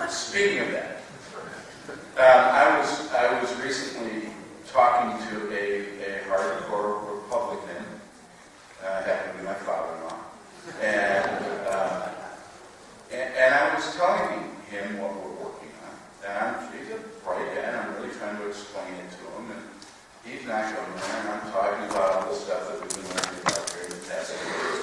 Speaking of that, I was recently talking to a hardcore Republican, happened to be my father-in-law, and I was telling him what we're working on, and he's a bright guy, and I'm really trying to explain it to him, and he's not going there, and I'm talking about all the stuff that we've been learning about here in the past few years,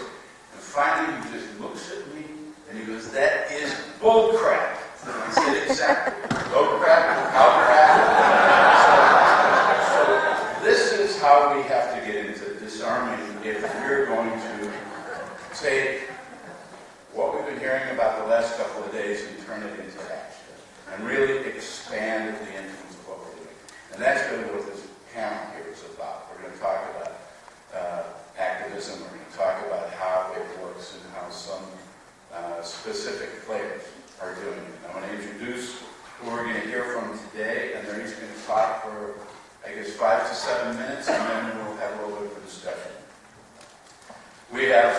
and finally he just looks at me, and he goes, "That is bull crap." And I said, "Exactly. Bull crap, cow crap." So this is how we have to get into disarming if we're going to take what we've been hearing about the last couple of days and turn it into action and really expand the influence of what we're doing. And that's really what this panel here is about. We're going to talk about activism. We're going to talk about how it works and how some specific players are doing it. I'm going to introduce who we're going to hear from today, and they're each going to talk for, I guess, 5 to 7 minutes, and then we'll have a little bit of a discussion. We have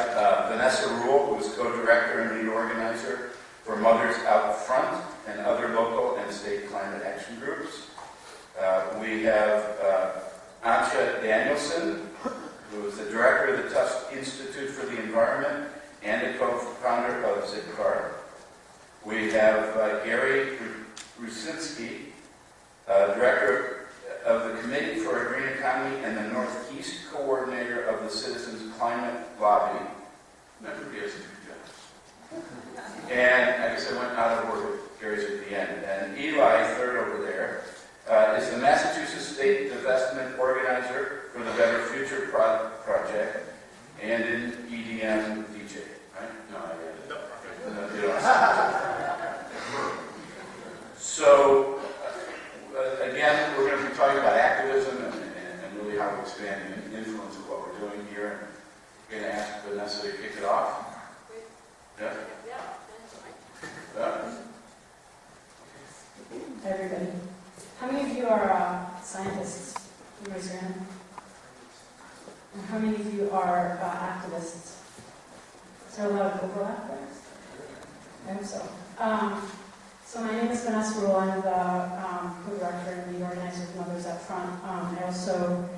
Vanessa Rule, who is co-director and lead organizer for Mothers Out Front and other local and state climate action groups. We have Antje Danielson, who is the director of the Tufts Institute for the Environment and a co-founder of Zipcar. We have Gary Rucinski, director of the Committee for a Green Economy and the Northeast coordinator of the Citizens Climate Lobby. Remember, Gary's a good job. And I guess I went out of order. Gary's at the end. And Eli, third over there, is the Massachusetts State Divestment organizer for the Better Future Project and an EDM DJ. Right? No, you don't. So, again, we're going to be talking about activism and really how to expand the influence of what we're doing here. I'm going to ask Vanessa to kick it off. Yeah? Yeah. Hi, everybody. How many of you are scientists? Can you raise your hand? And how many of you are activists? Is there a lot of overlap there? I hope so. So my name is Vanessa Rule. I'm the co-director and the organizer of Mothers Up Front. I also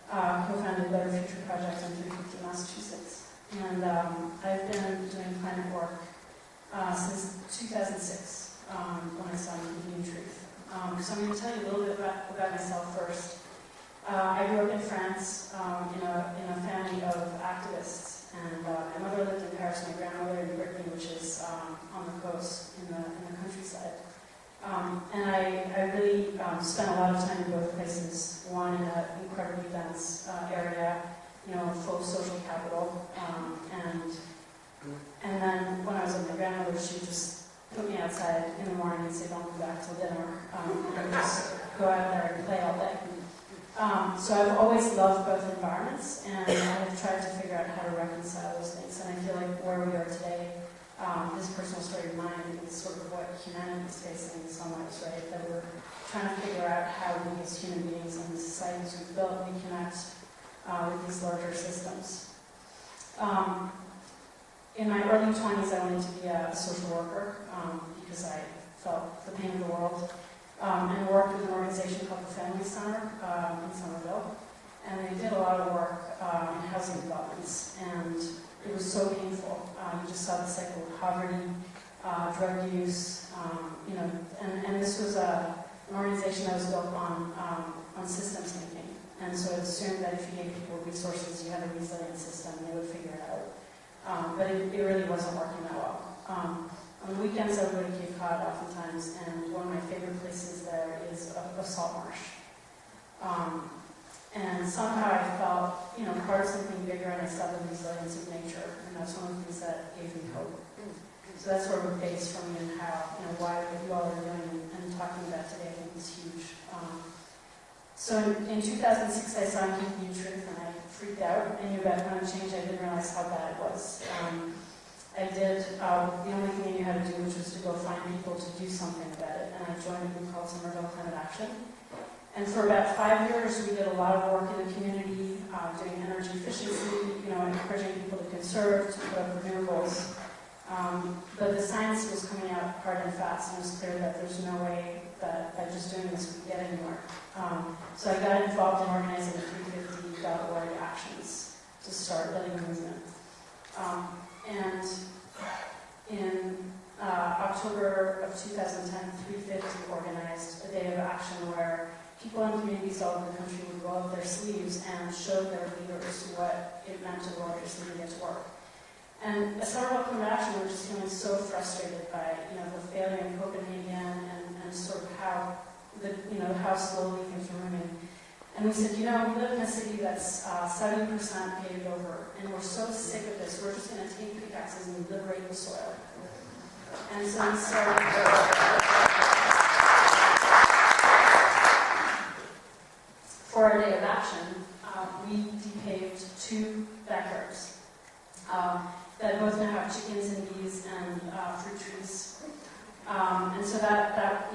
co-founded Better Future Project in 350, Massachusetts. And I've been doing climate work since 2006, when I started New Truth. So I'm going to tell you a little bit about myself first. I grew up in France in a family of activists. And my mother lived in Paris, my grandmother in Brittany, which is on the coast in the countryside. And I really spent a lot of time in both places. One in an incredibly dense area, full of social capital. And then when I was with my grandmother, she would just put me outside in the morning and say, "Don't come back till dinner." And I would just go out there and play all day. So I've always loved both environments, and I've tried to figure out how to reconcile those things. And I feel like where we are today, this personal story of mine is sort of what humanity is facing in some ways, right? That we're trying to figure out how we as human beings and the societies we've built, we connect with these larger systems. In my early 20s, I wanted to be a social worker because I felt the pain of the world. And worked with an organization called the Family Center in Somerville. And they did a lot of work in housing developments. And it was so painful. You just saw the cycle of poverty, drug use, and this was an organization that was built on systems thinking. And so it assumed that if you gave people resources, you had a resilient system, they would figure it out. But it really wasn't working that well. On the weekends, I would go to Cape Cod oftentimes, and one of my favorite places there is a salt marsh. And somehow I felt, part of something bigger, and I saw the resilience of nature, and that's one of the things that gave me hope. So that's where we're based from, and how, why what you all are doing and talking about today, I think is huge. So in 2006, I saw New Truth, and I freaked out. I knew about climate change. I didn't realize how bad it was. I did the only thing I knew how to do, which was to go find people to do something about it. And I joined a group called Somerville Climate Action. And for about 5 years, we did a lot of work in the community, doing energy efficiency, encouraging people to conserve, to put up renewables. but the science was coming out hard and fast, and it was clear that there's no way that by just doing this we could get anywhere. So I got involved in organizing the 350.org actions to start building a movement. And in October of 2010, 350 organized a day of action where people in communities all over the country would roll up their sleeves and show their leaders what it meant to roll up your sleeve and get to work. And as part of our climate action, we were just feeling so frustrated by, the failure in Copenhagen and sort of how slowly things were moving. And we said, we live in a city that's 70% paved over, and we're so sick of this, we're just going to take pickaxes and liberate the soil. And so we started for our day of action, we depaved 2 backyards that both now have chickens and bees and fruit trees. And so that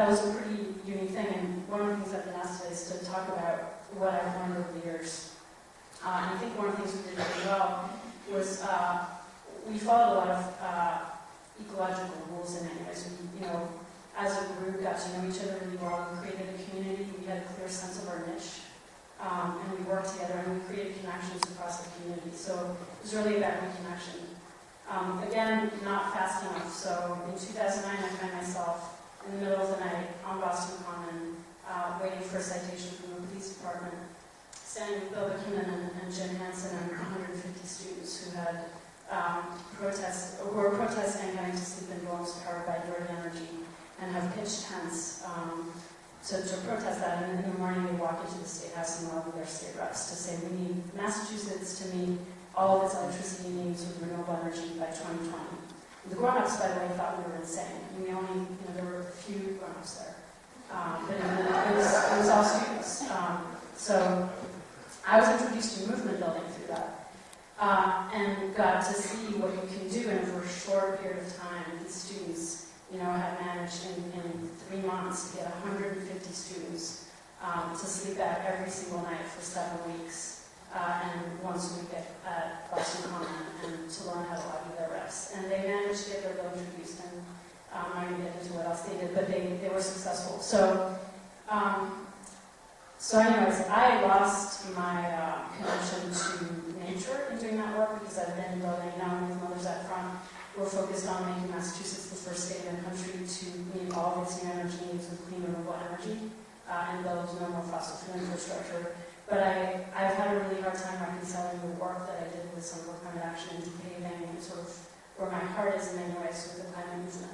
was a pretty unique thing. And one of the things I've been asked today is to talk about what I've learned over the years. And I think one of the things we did really well was we followed a lot of ecological rules in many ways. We, as a group, got to know each other really well. We created a community. We had a clear sense of our niche. And we worked together and we created connections across the community. So it was really about reconnection. Again, not fast enough. So in 2009, I found myself in the middle of the night on Boston Common, waiting for a citation from the police department, standing with Bill McKinnon and Jim Hansen and 150 students who had were protesting having to sleep in dorms powered by dirty energy and have pitched tents to protest that. And in the morning they walk into the State House and all of their state reps to say we need Massachusetts to meet all of its electricity needs with renewable energy by 2020. The grown-ups, by the way, thought we were insane. I mean, there were a few grown-ups there. But it was all students. So I was introduced to movement building through that. And got to see what you can do, and for a short period of time, these students, had managed in 3 months to get 150 students to sleep out every single night for 7 weeks. And once a week at Boston Common, and to learn how to lobby their reps. And they managed to get their bill introduced, and I'm not going to get into what else they did, but they were successful. So anyways, I lost my connection to nature in doing that work because I've been building now with Mothers Out Front. We're focused on making Massachusetts the first state in the country to meet all of its new energy needs with clean renewable energy and build no more fossil fuel infrastructure. But I've had a really hard time reconciling the work that I did with some of climate action and depaving and sort of where my heart is in many ways with the climate movement.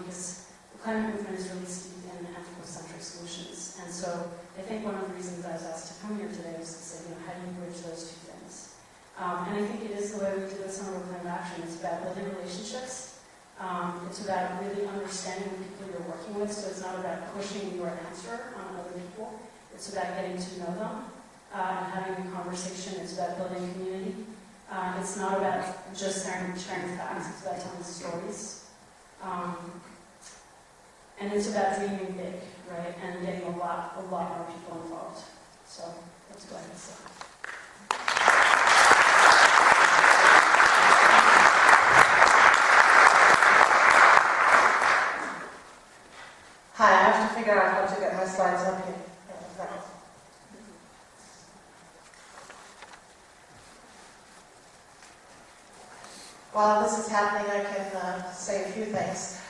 Because the climate movement is really steeped in anthropocentric solutions. And so I think one of the reasons I was asked to come here today was to say, how do you bridge those 2 things? And I think it is the way we did with some of climate action. It's about building relationships. It's about really understanding the people you're working with. So it's not about pushing your answer on other people. It's about getting to know them. And having a conversation. It's about building community. It's not about just sharing facts. It's about telling stories. And it's about dreaming big, right? And getting a lot more people involved. So that's what I can say. Hi, I have to figure out how to get my slides up here. While this is happening, I can say a few things.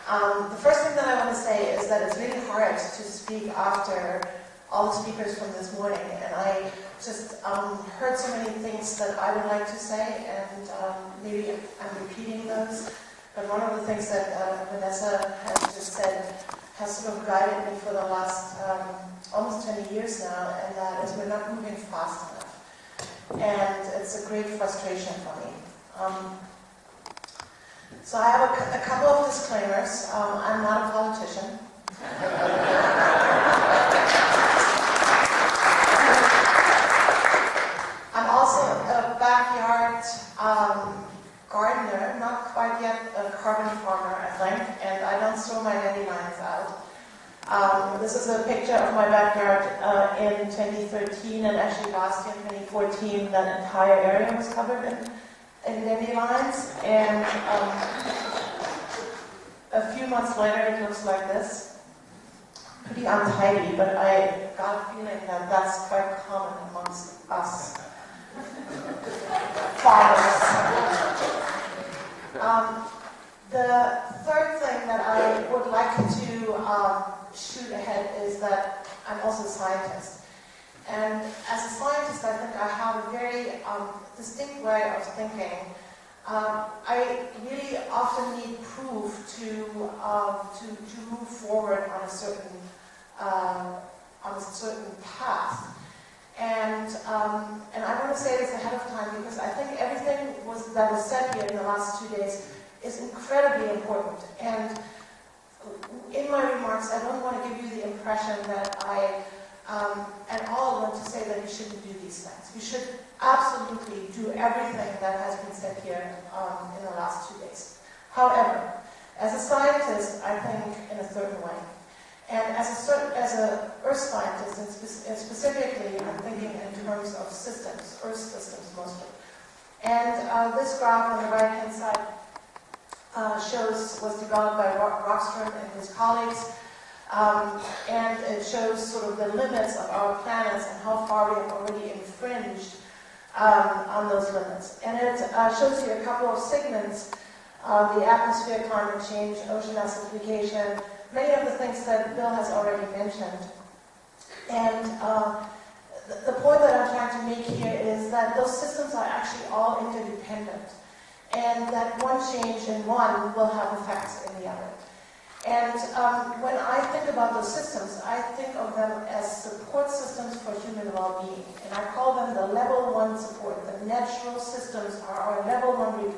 The first thing that I want to say is that it's really hard to speak after all the speakers from this morning, and I just heard so many things that I would like to say, and maybe I'm repeating those. But one of the things that Vanessa has just said has sort of guided me for the last almost 20 years now, and that is we're not moving fast enough. And it's a great frustration for me. So I have a couple of disclaimers. I'm not a politician. I'm also a backyard gardener, not quite yet a carbon farmer, I think, and I don't throw my dandelions out. This is a picture of my backyard in 2013, and actually last year, 2014, that entire area was covered in in dandelions, and a few months later it looks like this. Pretty untidy, but I got a feeling that that's quite common amongst us fathers. The third thing that I would like to shoot ahead is that I'm also a scientist. And as a scientist, I think I have a very distinct way of thinking. I really often need proof to move forward on a certain path. And I want to say this ahead of time because I think everything that was said here in the last 2 days is incredibly important. And in my remarks, I don't want to give you the impression that I at all want to say that you shouldn't do these things. You should absolutely do everything that has been said here in the last 2 days. However, as a scientist, I think in a certain way. And as an earth scientist, and specifically, I'm thinking in terms of systems, earth systems mostly. And this graph on the right-hand side was developed by Rockström and his colleagues. And it shows sort of the limits of our planets and how far we have already infringed on those limits. And it shows you a couple of segments, the atmosphere, climate change, ocean acidification, many of the things that Bill has already mentioned. And the point that I'm trying to make here is that those systems are actually all interdependent, and that one change in one will have effects in the other. And when I think about those systems, I think of them as support systems for human well-being. And I call them the level 1 support. The natural systems are our level 1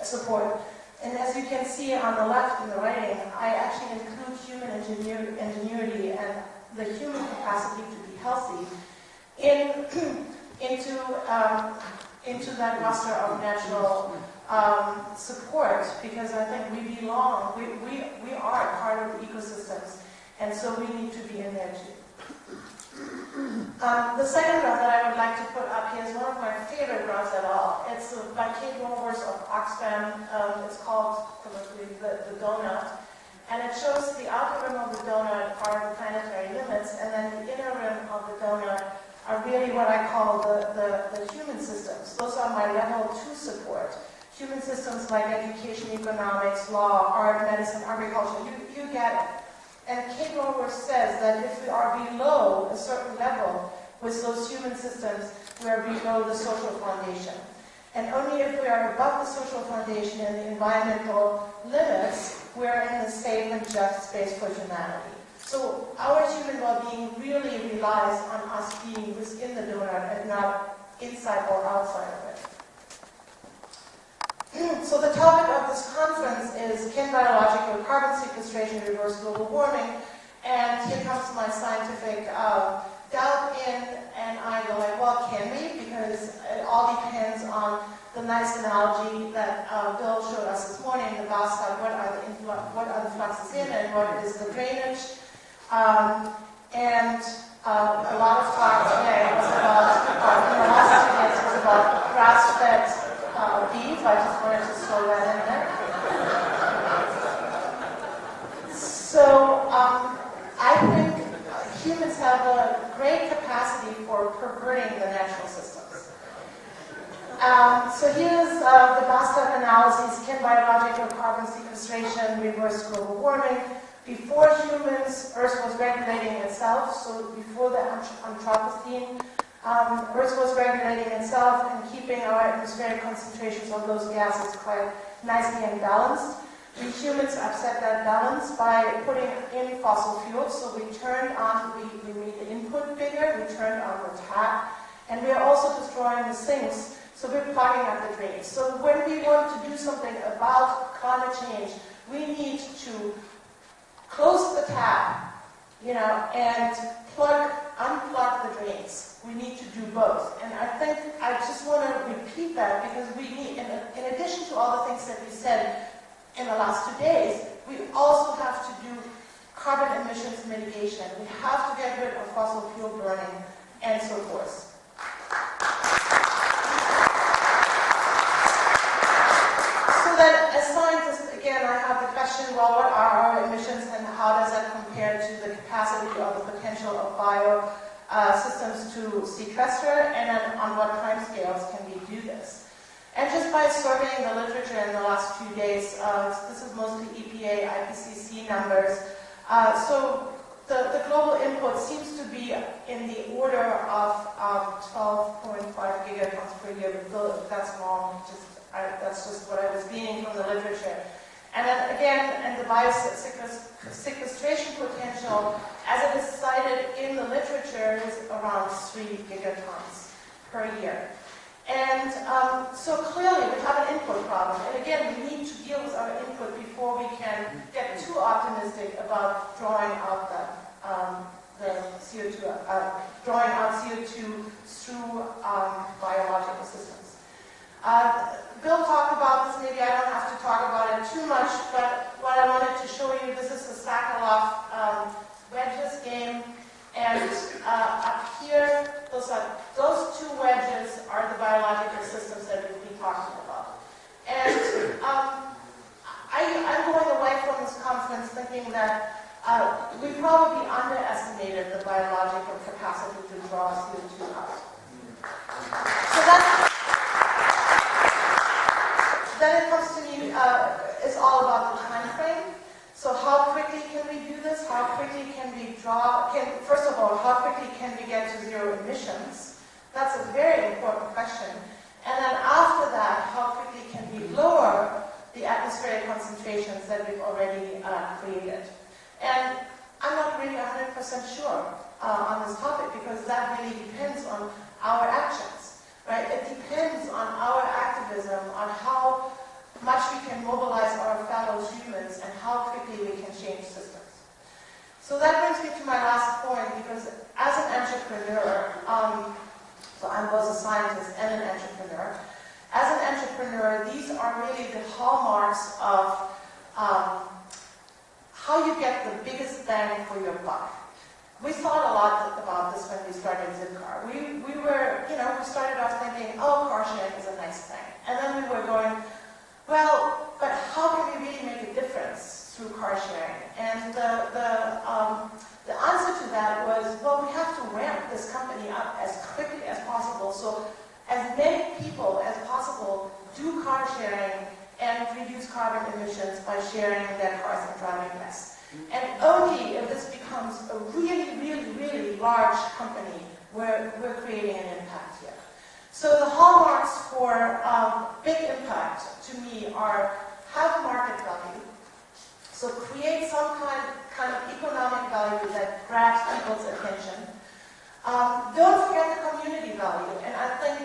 support. And as you can see on the left in the writing, I actually include human ingenuity and the human capacity to be healthy into that roster of natural support, because I think we belong, we are part of the ecosystems, and so we need to be in there too. The second graph that I would like to put up here is one of my favorite graphs at all. It's by Kate Rovers of Oxfam. It's called the donut, and it shows the outer rim of the donut are the planetary limits, and then the inner rim of the donut are really what I call the human systems. Those are my level 2 support. Human systems like education, economics, law, art, medicine, agriculture, you get it. And Kate Rovers says that if we are below a certain level with those human systems, we are below the social foundation. And only if we are above the social foundation and the environmental limits, we are in a safe and just space for humanity. So our human well-being really relies on us being within the donut and not inside or outside of it. So the topic of this conference is, can biological carbon sequestration reverse global warming? And here comes my scientific doubt in, and I go like, well, can we? Because it all depends on the nice analogy that Bill showed us this morning, the bathtub, what are the fluxes in and what is the drainage? And a lot of talk today was about, in the last 2 days, was about grass-fed beef. I just wanted to throw that in there. So I think humans have a great capacity for perverting the natural systems. So here's the bathtub analysis. Can biological carbon sequestration reverse global warming? Before humans, Earth was regulating itself. So before the Anthropocene, Earth was regulating itself and keeping our atmospheric concentrations of those gases quite nicely and balanced. We humans upset that balance by putting in fossil fuels. So we turned on, we made the input bigger, we turned on the tap, and we are also destroying the sinks. So we're plugging up the drains. So when we want to do something about climate change, we need to close the tap, and unplug the drains. We need to do both. And I think I just want to repeat that because we need, in addition to all the things that we said in the last 2 days, we also have to do carbon emissions mitigation. We have to get rid of fossil fuel burning and so forth. again, I have the question, well, what are our emissions and how does that compare to the capacity or the potential of bio systems to sequester, and then on what timescales can we do this? And just by surveying the literature in the last few days, this is mostly EPA, IPCC numbers, so the global input seems to be in the order of 12.5 gigatons per year, but if that's wrong, that's just what I was gleaning from the literature. And then again, and the biosequestration potential, as it is cited in the literature, is around 3 gigatons per year. And so clearly we have an input problem. And again, we need to deal with our input before we can get too optimistic about drawing out the CO2, drawing out CO2 through biological systems. Bill talked about this, maybe I don't have to talk about it too much, but what I wanted to show you, this is the Sakharov wedges game, and up here, those two wedges are the biological systems that we'll be talking about. And I'm going away from this conference thinking that we probably underestimated the biological capacity to draw CO2 out. So then it comes to me, it's all about the time frame. So how quickly can we do this? How quickly can we first of all, how quickly can we get to zero emissions? That's a very important question. And then after that, how quickly can we lower the atmospheric concentrations that we've already created? And I'm not really 100% sure on this topic because that really depends on our actions, right? It depends on our activism, on how much we can mobilize our fellow humans and how quickly we can change systems. So that brings me to my last point, because as an entrepreneur, so I'm both a scientist and an entrepreneur. As an entrepreneur, these are really the hallmarks of how you get the biggest bang for your buck. We thought a lot about this when we started Zipcar. We started off thinking, oh, car sharing is a nice thing. And then we were going, well, but how can we really make a difference through car sharing? And the answer to that was, well, we have to ramp this company up as quickly as possible, so as many people as possible do car sharing and reduce carbon emissions by sharing their cars and driving less. And only if this becomes a really, really, really large company, we're creating an impact here. So the hallmarks for big impact to me are have market value. So create some kind of economic value that grabs people's attention. Don't forget the community value. And I think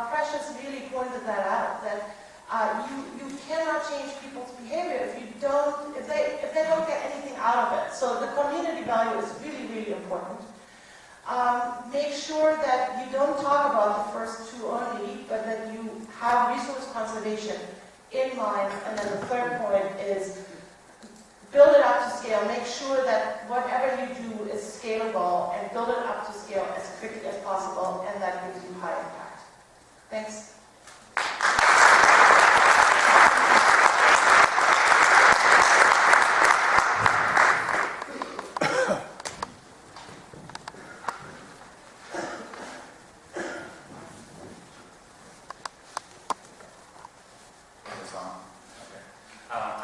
Precious really pointed that out, that you cannot change people's behavior if they don't get anything out of it. So the community value is really, really important. Make sure that you don't talk about the first two only, but that you have resource conservation in mind. And then the third point is build it up to scale. Make sure that whatever you do is scalable and build it up to scale as quickly as possible, and that gives you high impact. Thanks.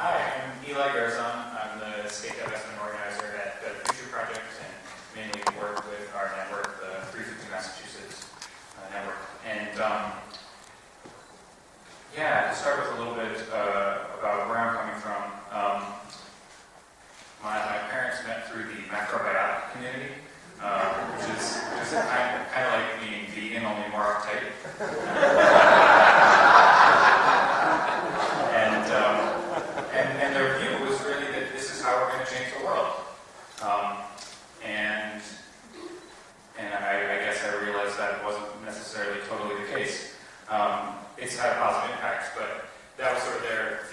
Hi, I'm Eli Gerzon. I'm the state divestment organizer at the Future Project, and mainly work with our network, the 350 Massachusetts network. And to start with a little bit about where I'm coming from. My parents met through the macrobiotic community, which is kind of like being vegan, only more uptight. And their view was really that this is how we're going to change the world. And I guess I realized that wasn't necessarily totally the case. It's had a positive impact, but that was sort of their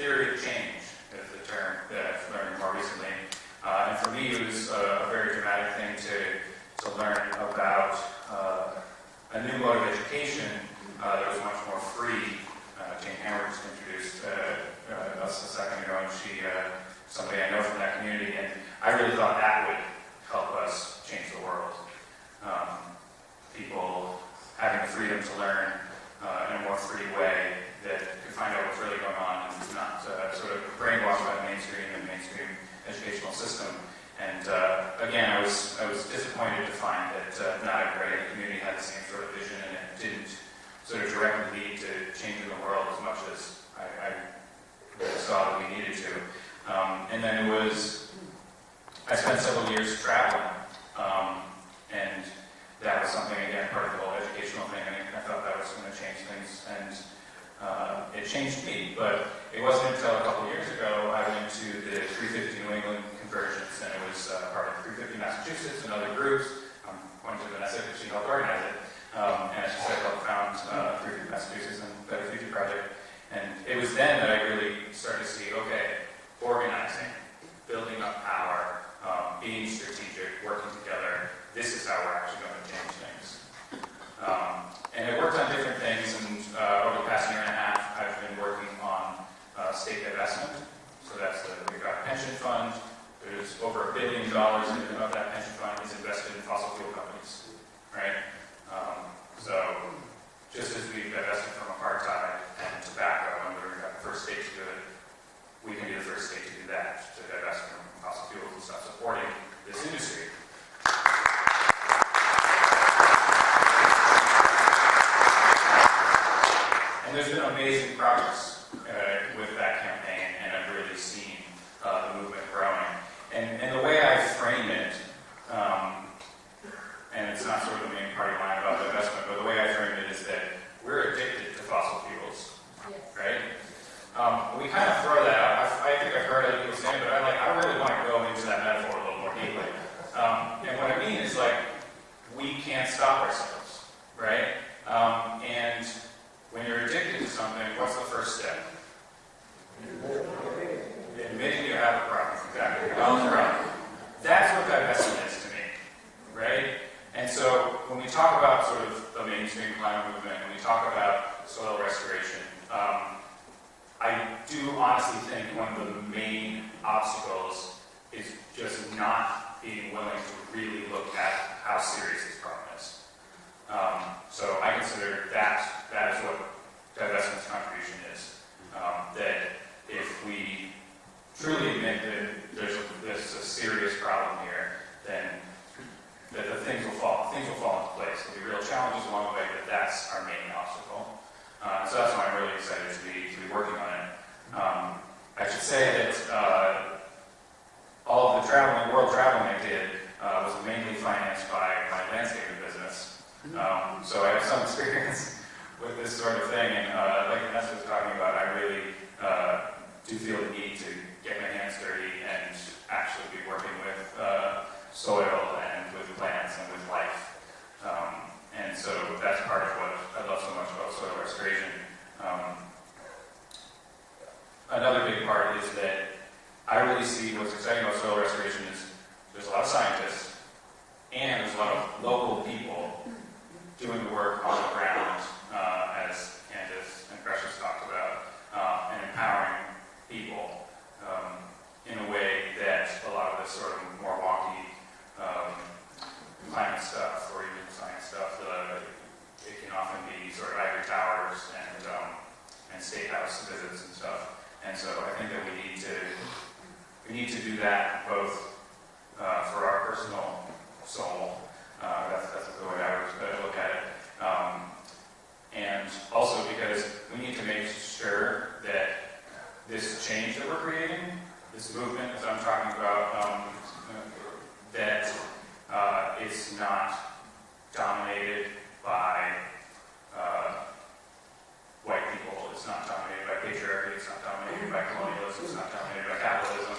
really thought that would help us change the world. People having the freedom to learn in a more free way that could find out what's really going on and not sort of brainwashed by the mainstream educational system. And again, I was disappointed to find that not everybody in the community had the same sort of vision, and it didn't sort of directly lead to changing the world as much as I saw that we needed to. And then I spent several years traveling, and that was something, again, part of the whole educational thing, and I thought that was going to change things, and it changed me. But it wasn't until a couple of years ago I went to the 350 New England convergence, and it was part of 350 Massachusetts and other groups. I'm pointing to Vanessa because she helped organize it, and as she said, helped found 350 Massachusetts and Better Future Project. And it was then that I really started to see, okay, organizing, building up power, being strategic, working together, this is how we're actually going to change things. And I worked on different things, and over the past year and a half, I've been working on state divestment. So we've got a pension fund. There's over $1 billion of that pension fund is invested in fossil fuel companies, right? So just as we've divested from apartheid and tobacco, and we're the first state to do it, we can be the first state to do that, to divest from fossil fuels and stop supporting this industry. And there's been amazing progress with that campaign, and I've really seen the movement growing. And the way I frame it, and it's not sort of the main party line about divestment, but the way I frame it is that we're addicted to fossil fuels, right? We kind of throw that out. I think I've heard other people saying, but I really want to go into that metaphor a little more deeply. And what I mean is, we can't stop ourselves, right? And when you're addicted to something, what's the first step? Admitting you have a problem. Exactly. Own the problem. That's what divestment is to me, right? And so when we talk about sort of the mainstream climate movement, and we talk about soil restoration, I do honestly think one of the main obstacles is just not being willing to really look at how serious this problem is. So I consider that is what divestment's contribution is. That if we truly admit that there's a serious problem here, then the things will fall into place. There'll be real challenges along the way, but that's our main obstacle. So that's why I'm really excited to be working on it. I should say that all of the world traveling I did was mainly financed by my landscaping business. So I have some experience with this sort of thing, and like Vanessa was talking about, I really do feel the need to get my hands dirty and actually be working with soil and with plants and with life. And so that's part of what I love so much about soil restoration. Another big part is that I really see what's exciting about soil restoration is there's a lot of scientists and there's a lot of local people doing the work on the ground, as Antje and Precious talked about, and empowering people in a way that a lot of this sort of more wonky climate stuff or even science stuff, it can often be sort of ivory towers and state house visits and stuff. And so I think that we need to do that both for our personal soul. That's the way I would look at it. And also because we need to make sure that this change that we're creating, this movement that I'm talking about, that it's not dominated by white people, it's not dominated by patriarchy, it's not dominated by colonialism, it's not dominated by capitalism.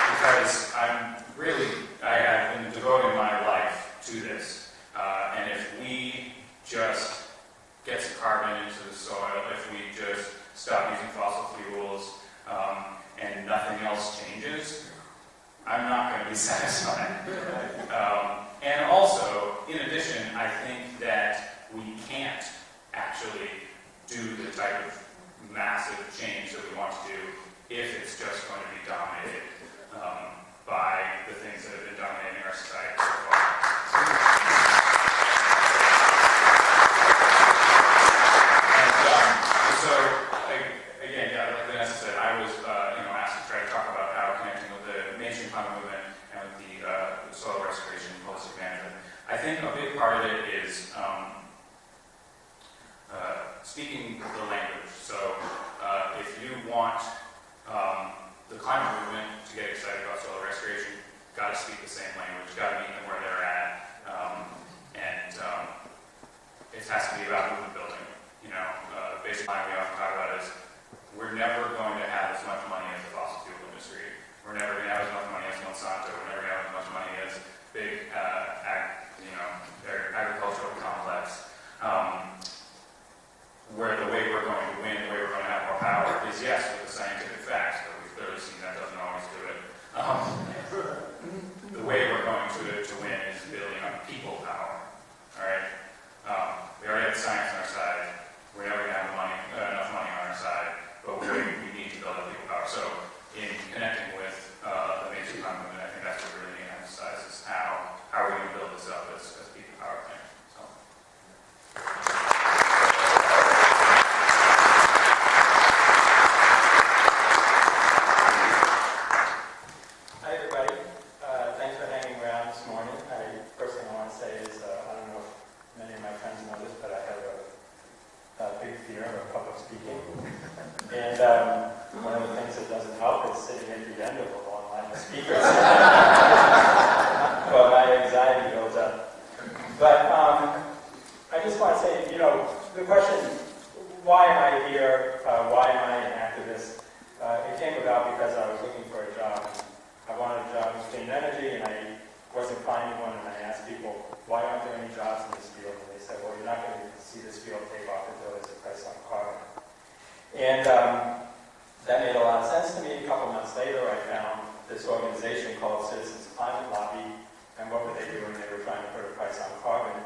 Because I have been devoting my life to this, and if we just get some carbon into the soil, if we just stop using fossil fuels, and nothing else changes, I'm not going to be satisfied. And also, in addition, I think that we can't actually do the type of massive change that we want to do if it's just going to be dominated by the things that have been dominating our society so far. So, again, yeah, like Vanessa said, I was asked to try to talk about how connecting with the mainstream climate movement and with the soil restoration and holistic management. I think a big part of it is speaking the language. So if you want the climate movement to get excited about soil restoration, you've got to speak the same language, you've got to meet them where they're at, and it has to be about movement building. Basically, we often talk about is we're never going to have as much money as the fossil fuel industry. We're never going to have as much money as Monsanto. We're never going to have as much money as big, agricultural complex. Where the way we're going to win, the way we're going to have more power is yes, with the scientific facts, but we've clearly seen that doesn't always do it. The way we're going to win is building on people power. All right. We already have the science on our side. We're never going to have enough money on our side, but we need to build up people power. So in connecting with the mainstream climate movement, I think that's what we really need to emphasize is how are we going to build this up as a people power thing. So. Hi everybody. Thanks for hanging around this morning. First thing I want to say is, I don't know if many of my friends know this, but I have a big fear of public speaking. And one of the things that doesn't help is sitting at the end of a long line of speakers. But my anxiety goes up. But I just want to say, the question, why am I here? Why am I an activist? It came about because I was looking for a job. I wanted a job in clean energy, and I wasn't finding one, and I asked people, why aren't there any jobs in this field? And they said, well, you're not going to see this field take off until there's a price on carbon. And that made a lot of sense to me. A couple months later, I found this organization called Citizens Climate Lobby, and what were they doing? They were trying to put a price on carbon.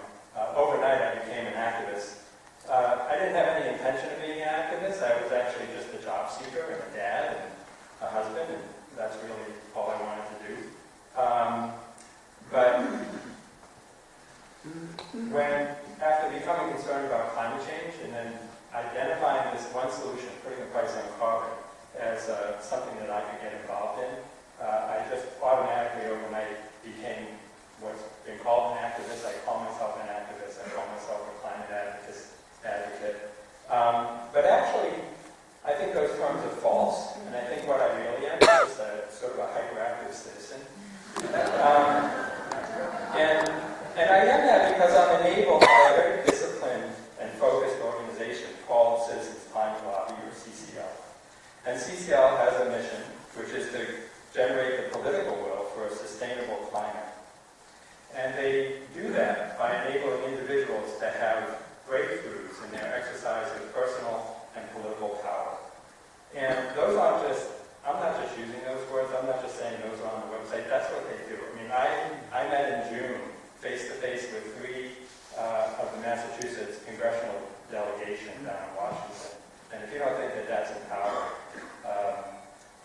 Overnight, I became an activist. I didn't have any intention of being an activist. I was actually just a job seeker and a dad and a husband, and that's really all I wanted to do. But after becoming concerned about climate change and then identifying this one solution, putting a price on carbon, as something that I could get involved in, I just automatically overnight became what's been called an activist. I call myself an activist. I call myself a climate advocate. But actually, I think those terms are false, and I think what I really am is sort of a hyperactive citizen. And I am that because I'm enabled by a very disciplined and focused organization called Citizens Climate Lobby, or CCL. And CCL has a mission, which is to generate the political will for a sustainable climate. And they do that by enabling individuals to have breakthroughs in their exercise of personal and political power. And those aren't just, I'm not just using those words, I'm not just saying those are on the website, that's what they do. I mean, I met in June, face-to-face with 3 of the Massachusetts congressional delegation down in Washington. And if you don't think that that's empowering,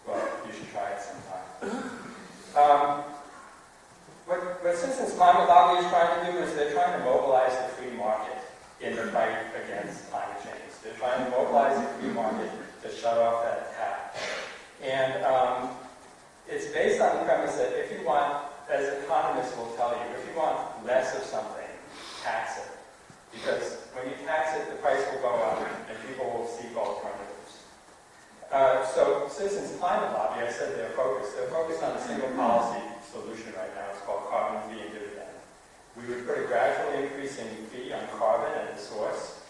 well, you should try it sometime. What Citizens Climate Lobby is trying to do is they're trying to mobilize the free market in the fight against climate change. They're trying to mobilize the free market to shut off that tap. And it's based on the premise that if you want, as economists will tell you, if you want less of something, tax it. Because when you tax it, the price will go up and people will seek alternatives. So Citizens Climate Lobby, I said they're focused on a single policy solution right now. It's called carbon fee and dividend. We would put a gradually increasing fee on carbon at the source,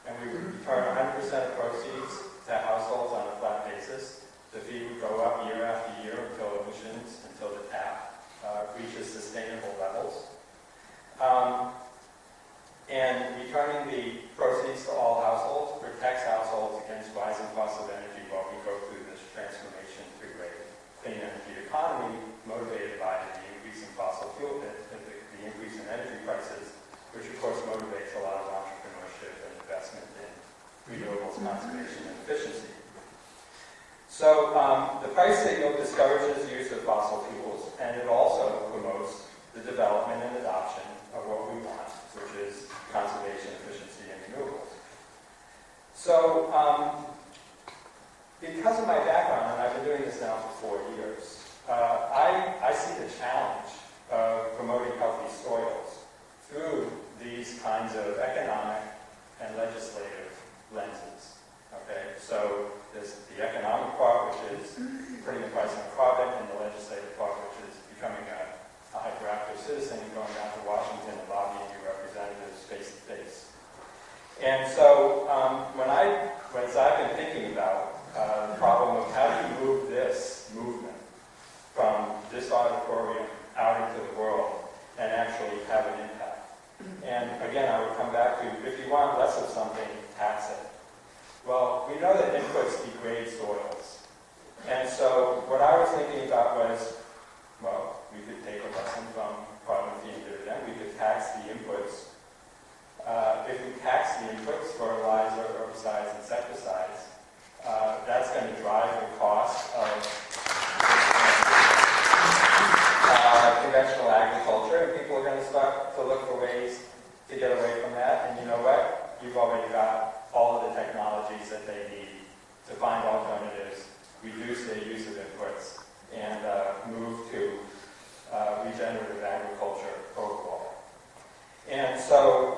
and we would return 100% of proceeds to households on a flat basis. The fee would go up year after year until the tap reaches sustainable levels. And returning the proceeds to all households protects households against rising costs of energy while we go through this transformation to a clean energy economy motivated by the increase in fossil fuel, the increase in energy prices, which of course motivates a lot of entrepreneurship and investment in conservation, and efficiency. So the price signal discourages the use of fossil fuels, and it also promotes the development and adoption of what we want, which is conservation, efficiency, and renewables. So because of my background, and I've been doing this now for 4 years, I see the challenge of promoting healthy soils through these kinds of economic and legislative lenses. Okay, so there's the economic part, which is putting the price on carbon, and the legislative part, which is becoming a hyperactive citizen and going down to Washington and lobbying your representatives face to face. And so as I've been thinking about the problem of how do you move this movement from this auditorium out into the world and actually have an impact. And again, I would come back to, if you want less of something, tax it. Well, we know that inputs degrade soils. And so what I was thinking about was, well, we could take a lesson from carbon fee and dividend. We could tax the inputs. If we tax the inputs, fertilizer, herbicides, insecticides, that's going to drive the cost of conventional agriculture, and people are going to start to look for ways to get away from that. And you know what? You've already got all of the technologies that they need to find alternatives, reduce their use of inputs, and move to regenerative agriculture overall. And so,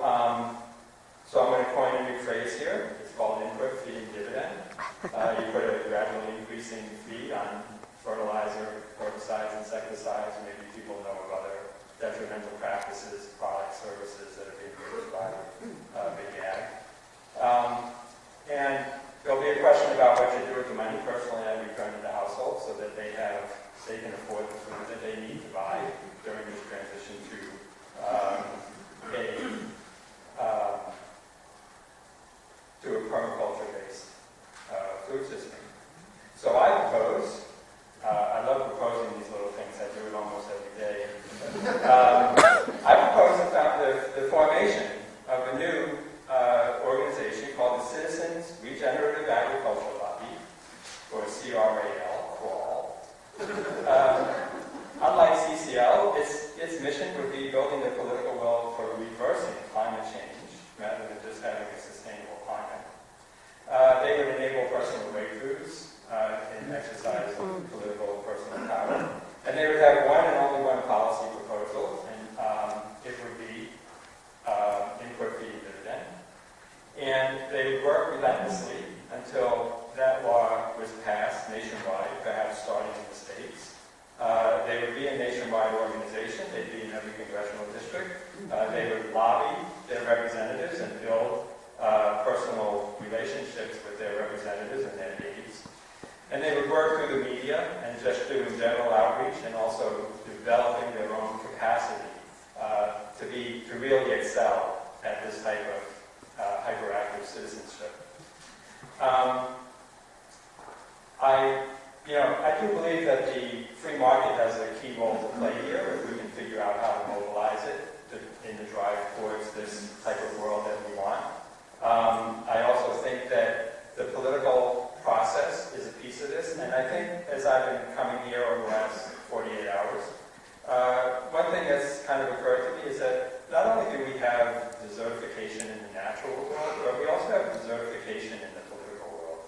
so I'm going to coin a new phrase here. It's called input fee and dividend. You put a gradually increasing fee on fertilizer, herbicides, insecticides. Maybe people know of other detrimental practices, products, services that are being used by big ag. And there'll be a question about what you do with the money. Personally, I return to the household so that they can afford the food that they need to buy during this transition to a permaculture-based food system. So I propose, I love proposing these little things, I do it almost every day. I propose the formation of a new organization called the Citizens Regenerative Agriculture Lobby, or CRAL, crawl. Unlike CCL, its mission would be building the political will for reversing climate change rather than just having a sustainable climate. They would enable personal breakthroughs in exercise of political personal power. And they would have one and only one policy proposal, and it would be input fee and dividend. And they would work relentlessly until that law was passed nationwide, perhaps starting in the States. They would be a nationwide organization. They'd be in every congressional district. They would lobby their representatives and build personal relationships with their representatives and their aides. And they would work through the media and just doing general outreach and also developing their own capacity to really excel at this type of hyperactive citizenship. I do believe that the free market has a key role to play here if we can figure out how to mobilize it in the drive towards this type of world that we want. I also think that the political process is a piece of this, and I think as I've been coming here over the last 48 hours, one thing that's kind of occurred to me is that not only do we have desertification in the natural world, but we also have desertification in the political world.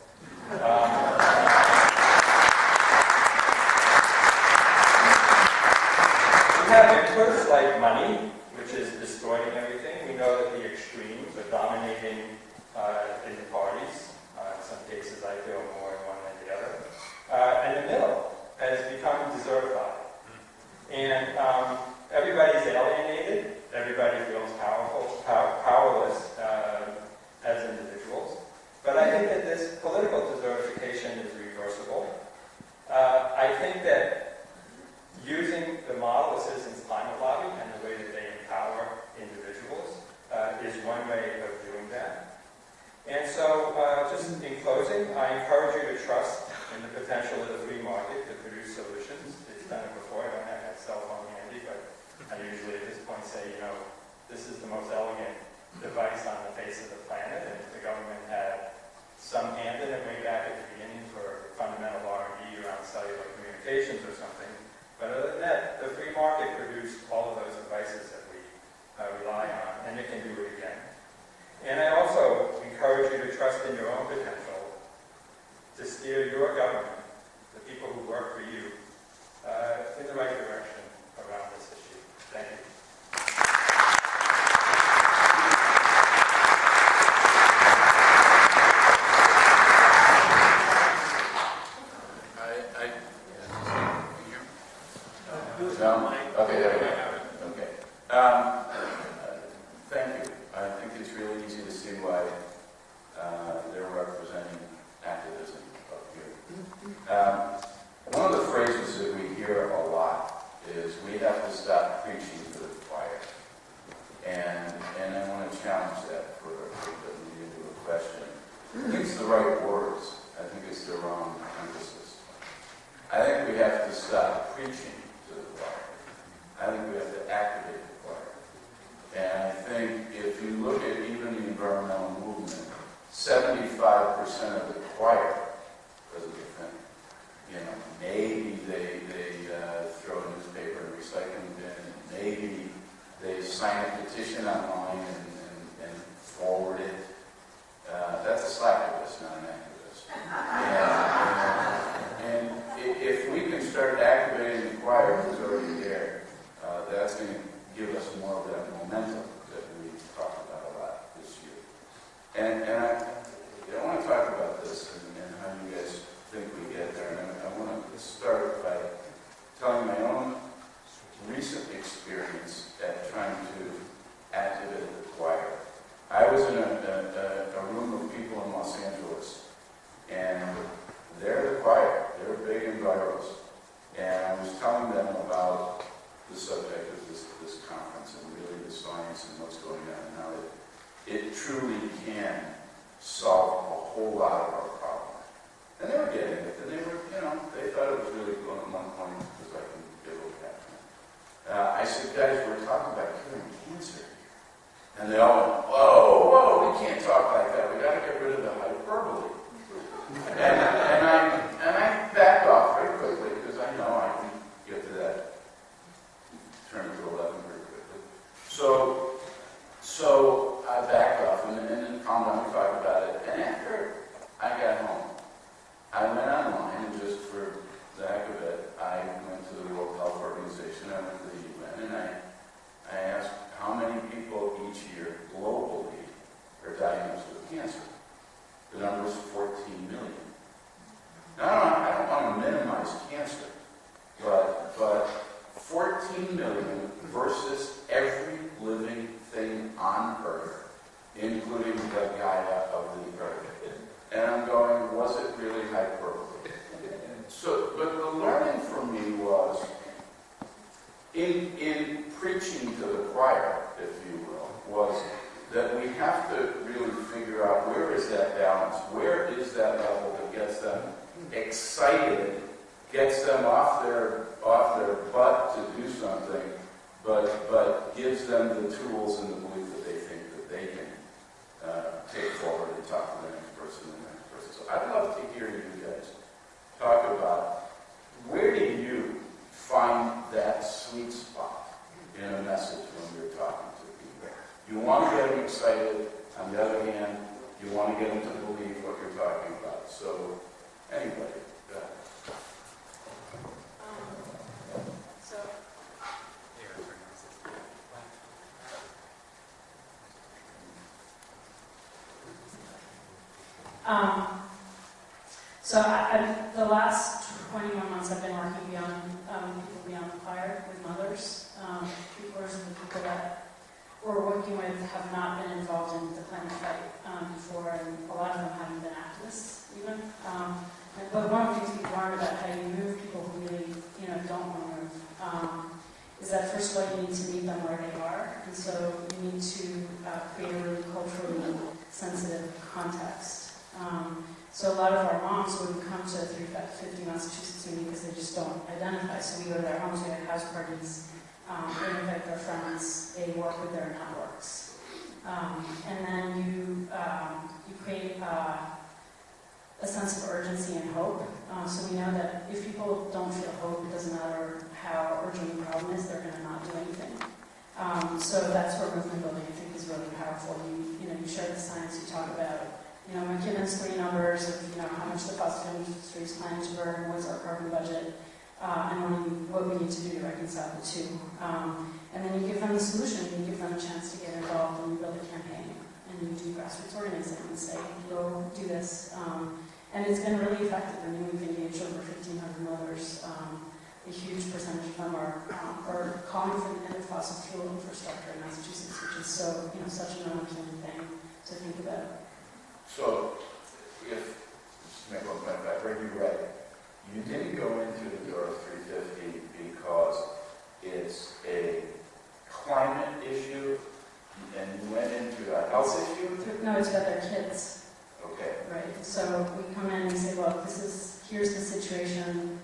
We have inputs like money, which is distorting everything. We know that the extremes are dominating in the parties. In some cases, I feel more in one than the other. And the middle has become desertified. And everybody's alienated. Everybody feels powerless as individuals. But I think that this political desertification is reversible. I think that using the model of Citizens Climate Lobby and the way that they empower individuals is one way of doing that. And so, just in closing, I encourage you to trust in the potential of the free market to produce solutions. It's done it before. I don't have my cell phone handy, but I usually at this point say, this is the most elegant device on the face of the planet, and if the government had trust in your own potential to steer your government, the people who work for you, in the right direction around this issue. Thank you. Okay, there we go. Okay. Thank you. I think it's really easy to see why they're representing activism up here. One of the phrases that we hear a lot is we have to stop preaching to the choir. And I want to challenge that for you into a question. I think it's the right words. I think it's the wrong emphasis. I think we have to stop preaching to the choir. I think we have to activate the choir. And I think if you look at even the environmental movement, 75% of the choir does a good thing. You know, maybe they throw a newspaper in a recycling bin, maybe they sign a petition online and forward it. That's a slacktivist, not an activist. And if we can start activating the choir who's already there, that's going to give us more of that momentum that we talked about a lot this year. And I want to talk about this and how you guys think we get there. And I want to start by telling my own recent experience at trying to activate the choir. I was in a room of people in Los Angeles, and they're the choir. They're big in virals. And I was telling them about the subject of this conference and really the science and what's going on and how it truly can solve a whole lot of our problems. And they were getting it, and they thought it was really cool at one point because I can get a little passionate. I said, guys, we're talking about curing cancer here. And they all went, whoa, we can't talk like that. We got to get rid of the hyperbole. and I backed off very quickly because I know I can get to that, turn to 11 very quickly. So I backed off and then calmed down and talked about it. And after I got home, I went online and just for the heck of it, I went to the World Health Organization, I went to the UN, and I asked how many people each year globally are diagnosed with cancer. The number is 14 million. Now, I don't want to minimize cancer, but 14 million versus every living thing on Earth, including the Gaia of the Earth. And I'm going, was it really hyperbole? But the learning for me was, in preaching to the choir, if you will, was that we have to really figure out where is that balance, where is that level that gets them excited, gets them off their butt to do something, but gives them the tools and the belief that they think that they can take forward and talk to the next person and the next person. So I'd love to hear you guys talk about where do you find that sweet spot in a message when you're talking to people. You want to get them excited. On the other hand, you want to get them to believe what you're talking about. So, anyway, go ahead. The last 21 months I've been working beyond people beyond the choir with mothers. People are the people that we're working with have not been involved in the climate fight before, and a lot of them haven't been activists even. But one of the things we've learned about how you move people who really don't want to move is that first of all you need to meet them where they are, and so you need to create a really culturally sensitive context. So a lot of our moms wouldn't come to 350 Massachusetts meeting because they just don't identify. So we go to their homes, we have house parties, they invite their friends, they work with their networks. And then you create a sense of urgency and hope. So we know that if people don't feel hope, it doesn't matter how urgent the problem is, they're going to not do anything. So that's where movement building I think is really powerful. You share the science, you talk about make us 3 numbers of, how much the cost of industry is planning to burn, what's our carbon budget, and what we need to do to reconcile the two. And then you give them the solution, you give them a chance to get involved, and you build a campaign, and you do grassroots organizing and say, go do this. And it's been really effective. I mean, we've engaged over 1,500 mothers. A huge percentage of them are calling for the end of fossil fuel infrastructure in Massachusetts, which is such a non-appealing thing to think about. So, if I heard you right, you didn't go into the door of 350 because it's a climate issue, and you went into a health issue? No, it's about their kids. Okay. Right. So we come in and say, look, here's the situation.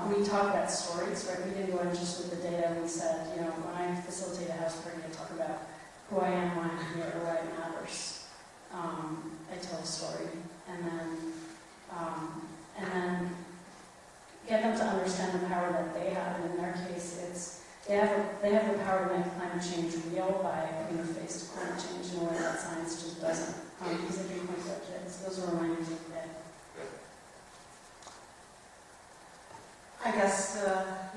We talk about stories, right? We didn't go in just with the data. We said, when I facilitate a house party, I talk about who I am, why I'm here, why it matters. I tell a story, and then get them to understand the power that they have. And in their case, they have the power to make climate change real by putting a face to climate change in a way that science just doesn't. Because they can point to their kids. Those are reminders of the day. I guess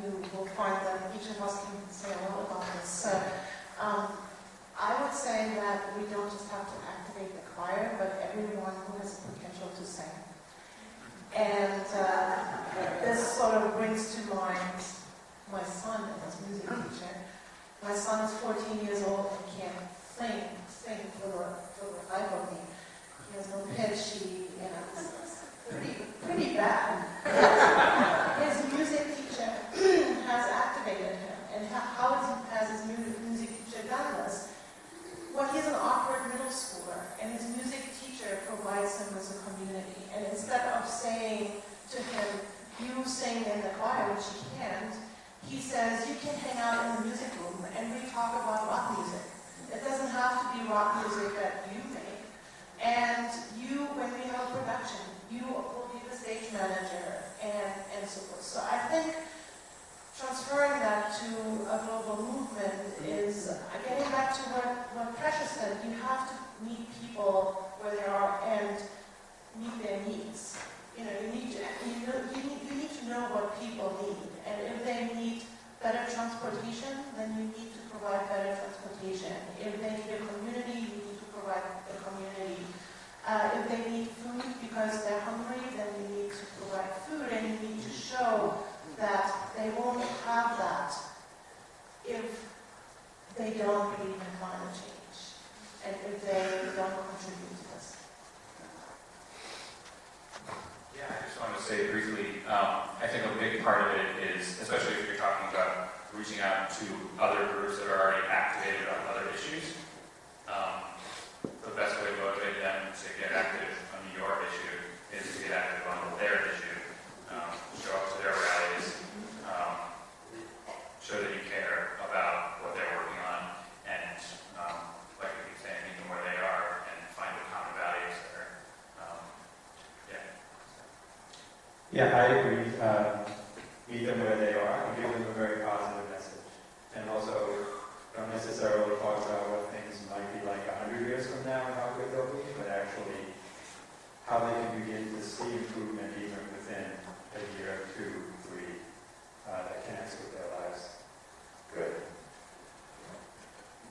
you will find that each of us can say a lot about this. So I would say that we don't just have to activate the choir, but everyone who has the potential to sing. And this sort of brings to mind my son and his music teacher. My son is 14 years old and can't sing for the life of me. He has no pitch. It's pretty bad. His music teacher has activated him. And how has his music teacher done this? Well, he's an awkward middle schooler, and his music teacher provides him with a community. And instead of saying to him, you sing in the choir, which he can't, he says, you can hang out in the music room and we talk about rock music. It doesn't have to be rock music that you make. And when we have a production, you will be the stage manager and so forth. So I think transferring that to a global movement is getting back to what Precious said. You have to meet people where they are and meet their needs. You need to know what people need. And if they need better transportation, then you need to provide better transportation. If they need a community, you need to provide a community. If they need food because they're hungry, then you need to provide food, and you need to show that they won't have that if they don't believe in climate change and if they don't contribute to this. Yeah, I just wanted to say briefly, I think a big part of it is, especially if you're talking about reaching out to other groups that are already activated on other issues, the best way to motivate them to get active on your issue is to get active on their issue. Show up to their rallies, show that you care about what they're working on, and like we keep saying, meet them where they are and find the common values there. Yeah, I agree. Meet them where they are and give them a very positive message. And also, don't necessarily talk about what things might be like 100 years from now and how good they'll be, but actually how they can begin to see improvement even within a year, 2, 3, that connects with their lives. Good.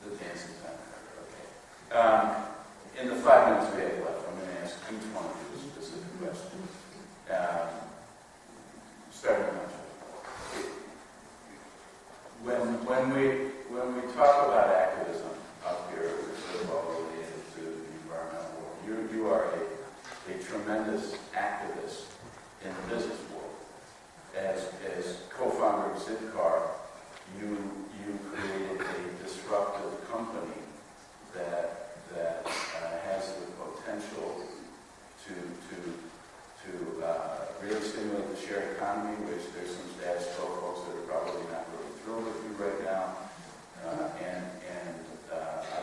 The dancing time. Okay. In the 5 minutes we have left, I'm going to ask each one of you a specific question. Starting with when we talk about activism up here, which is all related to the environmental world, you are a tremendous activist in the business world. As co-founder of Zipcar, you created a disruptive company that has the potential to really stimulate the shared economy, which there's some status quo folks that are probably not really thrilled with you right now. I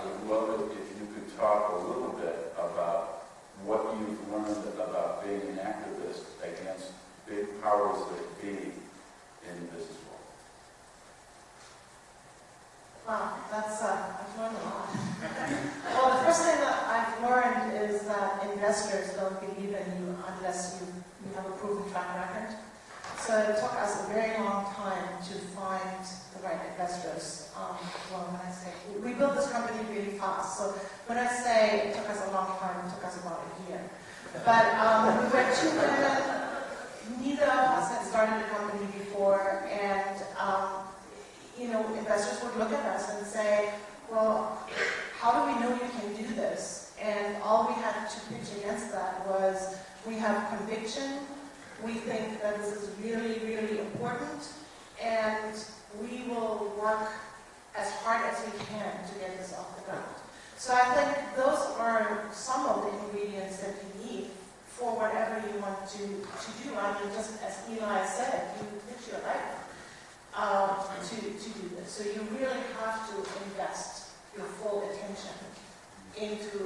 would love it if you could talk a little bit about what you've learned about being an activist against big powers that be in the business world. Wow, I've learned a lot. Well, the first thing that I've learned is that investment investors don't believe in you unless you have a proven track record. So it took us a very long time to find the right investors. Well, when I say, we built this company really fast. So when I say it took us a long time, it took us about a year. But we were 2 women. Neither of us had started a company before, and investors would look at us and say, well, how do we know you can do this? And all we had to pitch against that was, we have conviction, we think that this is really, really important, and we will work as hard as we can to get this off the ground. So I think those are some of the ingredients that you need for whatever you want to do. I mean, just as Eli said, you pitch your life to do this. So you really have to invest your full attention into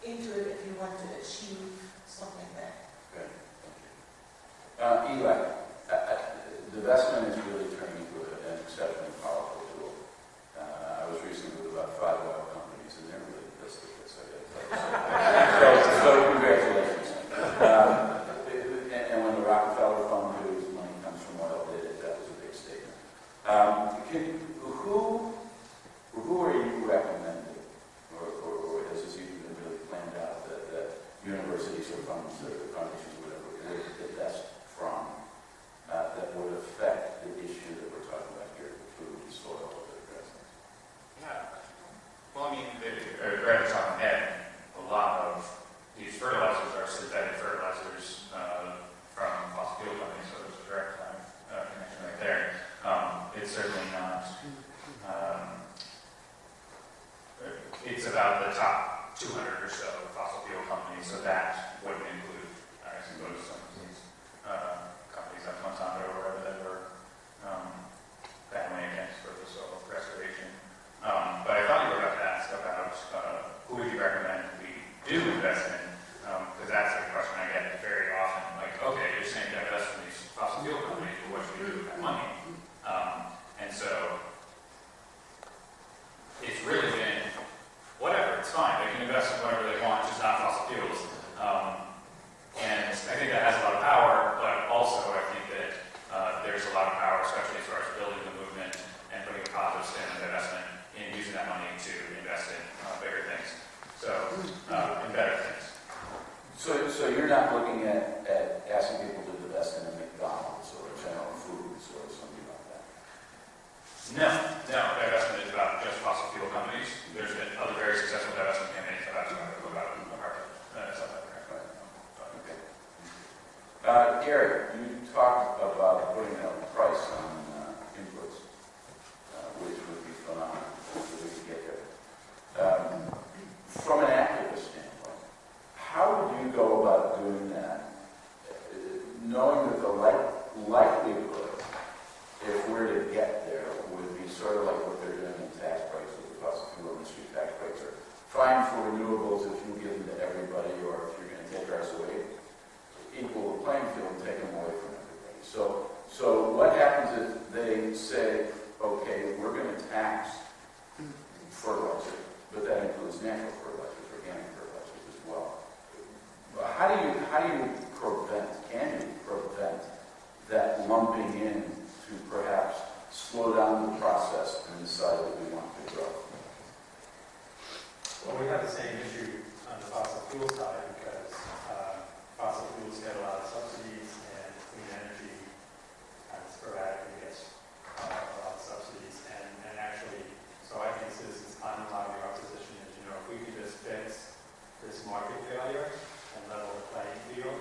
it if you want to achieve something there. Good. Eli, divestment is really turning into an exceptionally powerful tool. I was recently with about 5 oil companies, and they're really pissed at this, I got to tell you. So congratulations. And when the Rockefeller Fund, whose money comes from oil, did it, that was a big statement. Who are you recommending, or has this even been really planned out, that universities or funds or foundations or whatever would divest from that would affect the issue that we're talking about here, food, soil, or the rest? Yeah. Well, I mean, right at the top of my head, a lot of these fertilizers are synthetic fertilizers from fossil fuel companies, so there's a direct connection right there. It's certainly not. It's about the top 200 or so fossil fuel companies, so that wouldn't include, I suppose, some of these companies like Monsanto or whatever that were battling against for the soil restoration. But I thought you were about to ask about who would you recommend we do invest in, because that's a question I get very often. Like, okay, you're saying to invest in these fossil fuel companies, but what should we do with that money? And so it's really been whatever, it's fine. They can invest in whatever they want, just not fossil fuels. And I think that has a lot of power, but also I think that there's a lot of power, especially as far as building the movement and putting a positive spin on investment in using that money to invest in bigger things. So, in better things. So you're not looking at asking people to divest in a McDonald's or a General Foods or something like that? No, divestment is about just fossil fuel companies. There's been other very successful divestment campaigns about stuff like that. Right. Okay. Gary, you talked about putting a price on inputs, which would be phenomenal if we could get there. From an activist standpoint, how would you go about doing that, knowing that the likelihood, if we're to get there, would be sort of like what they're doing in tax breaks with the fossil fuel industry tax breaks, or fine for renewables if you give them to everybody, or if you're going to take ours away, equal the playing field and take them away from everybody. So what happens if they say, okay, we're going to tax fertilizer, but that includes natural fertilizers, organic fertilizers as well. How do you can you prevent that lumping in to perhaps slow down the process and decide that we want to grow? Well, we have the same issue on the fossil fuel side because fossil fuels get a lot of subsidies and clean energy sporadically gets a lot of subsidies. And actually, so I think citizens climate lobby, our position is, if we could just fix this market failure and level the playing field,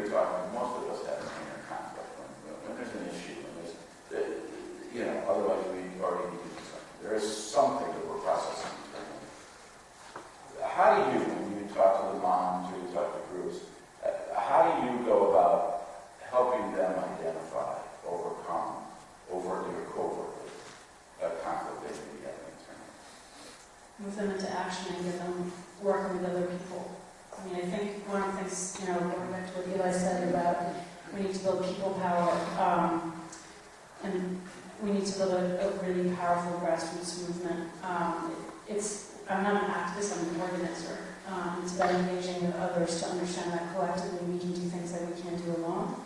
you're talking, most of us have an inner conflict when there's an issue, when there's, otherwise we already need to do something. There is something that we're processing. How do you, when you talk to the moms or you talk to groups, how do you go about helping them identify, overcome, overtly or covertly, a conflict they may be having internally? Move them into action and get them working with other people. I mean, I think one of the things, going back to what Eli said about we need to build people power, and we need to build a really powerful grassroots movement. I'm not an activist, I'm an organizer. It's about engaging with others to understand that collectively we can do things that we can't do alone.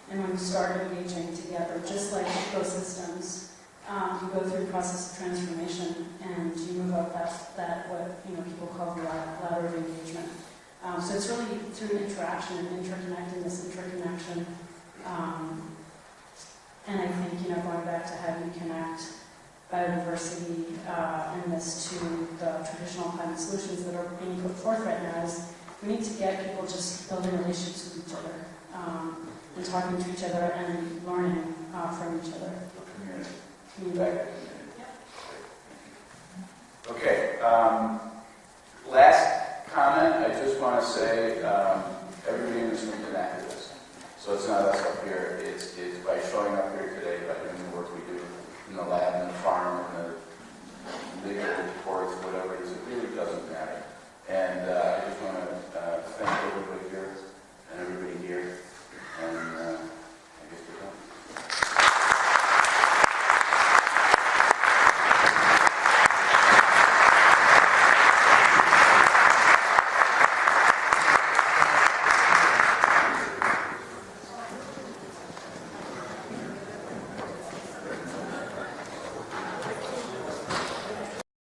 And when we start engaging together, just like ecosystems, you go through a process of transformation and you move up that what people call the ladder of engagement. So it's really through interaction and interconnection. And I think, going back to how you connect biodiversity and this to the traditional climate solutions that are being put forth right now is we need to get people just building relationships with each other and talking to each other and learning from each other. Community. Okay. Last comment, I just want to say everybody in this room is an activist. So it's not us up here. It's by showing up here today, by doing the work we do in the lab, in the farm, in the legal reports, whatever it is, it really doesn't matter. And I just want to thank everybody here and everybody here. And